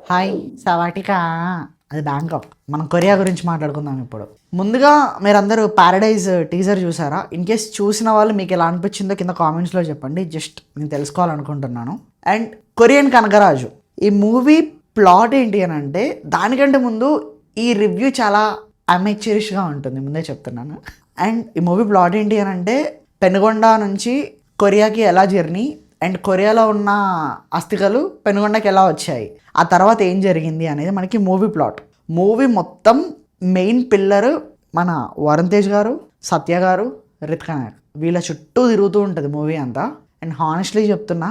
Hi సవాటికా. అది Bangkok. మనం Korea గురించి మాట్లాడుకుందాం ఇప్పుడు. ముందుగా మీరందరూ ప్యారడైజ్ టీజర్ చూసారా? ఇన్ కేస్ చూసిన వాళ్ళు మీకు ఎలా అనిపించిందో కింద కామెంట్స్లో చెప్పండి. జస్ట్ నేను తెలుసుకోవాలనుకుంటున్నాను. అండ్ కొరియన్ కనకరాజు ఈ మూవీ ప్లాట్ ఏంటి అని అంటే, దానికంటే ముందు ఈ రివ్యూ చాలా అమెచ్యూరిష్గా ఉంటుంది, ముందే చెప్తున్నాను. అండ్ ఈ మూవీ ప్లాట్ ఏంటి అని అంటే, పెనుగొండ నుంచి కొరియాకి ఎలా జర్నీ, అండ్ కొరియాలో ఉన్న అస్థికలు పెనుగొండకి ఎలా వచ్చాయి, ఆ తర్వాత ఏం జరిగింది అనేది మనకి మూవీ ప్లాట్. మూవీ మొత్తం మెయిన్ పిల్లర్ మన వరుణ్ తేజ్ గారు, సత్య గారు, రితికా నాయక్, వీళ్ళ చుట్టూ తిరుగుతూ ఉంటుంది మూవీ అంతా. అండ్ హానెస్ట్లీ చెప్తున్నా,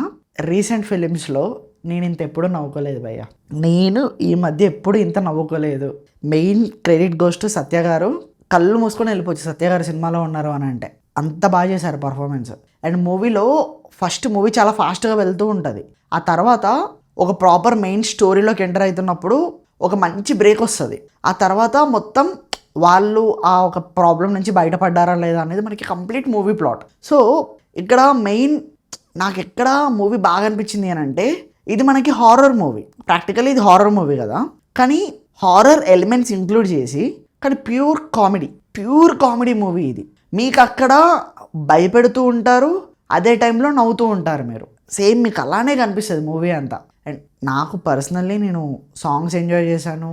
రీసెంట్ ఫిలిమ్స్లో నేను ఇంత ఎప్పుడు నవ్వుకోలేదు భయ్య. నేను ఈ మధ్య ఎప్పుడు ఇంత నవ్వుకోలేదు. మెయిన్ క్రెడిట్ గోస్ టు సత్య గారు. కళ్ళు మూసుకొని వెళ్ళిపోవచ్చు సత్య గారు సినిమాలో ఉన్నారు అని అంటే, అంత బాగా చేశారు పర్ఫార్మెన్స్. అండ్ మూవీలో ఫస్ట్ మూవీ చాలా ఫాస్ట్గా వెళ్తూ ఉంటుంది. ఆ తర్వాత ఒక ప్రాపర్ మెయిన్ స్టోరీలోకి ఎంటర్ అవుతున్నప్పుడు ఒక మంచి బ్రేక్ వస్తుంది. ఆ తర్వాత మొత్తం వాళ్ళు ఆ ఒక ప్రాబ్లం నుంచి బయటపడ్డారా లేదా అనేది మనకి కంప్లీట్ మూవీ ప్లాట్. సో ఇక్కడ మెయిన్ నాకు ఎక్కడ మూవీ బాగా అనిపించింది అని అంటే, ఇది మనకి హారర్ మూవీ. ప్రాక్టికల్లీ ఇది హారర్ మూవీ కదా, కానీ హారర్ ఎలిమెంట్స్ ఇంక్లూడ్ చేసి, కానీ ప్యూర్ కామెడీ మూవీ ఇది. మీకు అక్కడ భయపెడుతూ ఉంటారు, అదే టైంలో నవ్వుతూ ఉంటారు మీరు. సేమ్ మీకు అలానే కనిపిస్తుంది మూవీ అంతా. అండ్ నాకు పర్సనల్లీ నేను సాంగ్స్ ఎంజాయ్ చేశాను.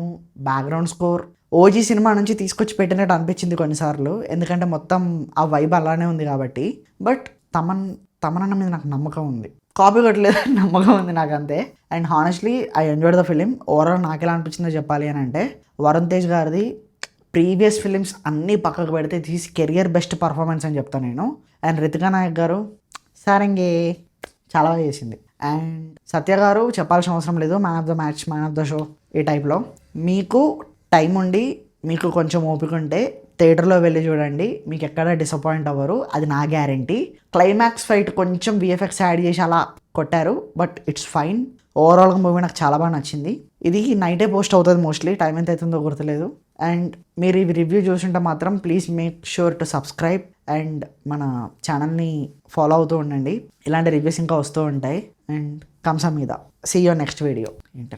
బ్యాక్గ్రౌండ్ స్కోర్ ఓజీ సినిమా నుంచి తీసుకొచ్చి పెట్టినట్టు అనిపించింది కొన్నిసార్లు, ఎందుకంటే మొత్తం ఆ వైబ్ అలానే ఉంది కాబట్టి. బట్ తమనన్న మీద నాకు నమ్మకం ఉంది, కాపీ కొట్టలేదని నమ్మకం ఉంది నాకు, అంతే. And honestly I enjoyed the film. Overall నాకు ఎలా అనిపించిందో చెప్పాలి అని అంటే, వరుణ్ తేజ్ గారిది ప్రీవియస్ ఫిలిమ్స్ అన్నీ పక్కకు పెడితే తీసి కెరియర్ బెస్ట్ పర్ఫార్మెన్స్ అని చెప్తాను నేను. అండ్ రితికా నాయక్ గారు సారంగే చాలా బాగా చేసింది. అండ్ సత్య గారు చెప్పాల్సిన అవసరం లేదు, man of the match, man of the show ఈ టైప్లో. మీకు టైం ఉండి మీకు కొంచెం ఓపిక ఉంటే థియేటర్లో వెళ్ళి చూడండి, మీకు ఎక్కడ డిసప్పాయింట్ అవ్వరు, అది నా గ్యారంటీ. క్లైమాక్స్ ఫైట్ కొంచెం విఎఫ్ఎక్స్ యాడ్ చేసి అలా కొట్టారు, బట్ ఇట్స్ ఫైన్. ఓవరాల్గా మూవీ నాకు చాలా బాగా నచ్చింది. ఇది నైటే పోస్ట్ అవుతుంది మోస్ట్లీ, టైం ఎంత అవుతుందో గుర్తులేదు. అండ్ మీరు ఈ రివ్యూ చూసుంటే మాత్రం please make sure to subscribe and మన ఛానల్ని ఫాలో అవుతూ ఉండండి. ఇలాంటి రివ్యూస్ ఇంకా వస్తూ ఉంటాయి. అండ్ కంసా మీద సీ యువర్ నెక్స్ట్ వీడియో. ఏంటో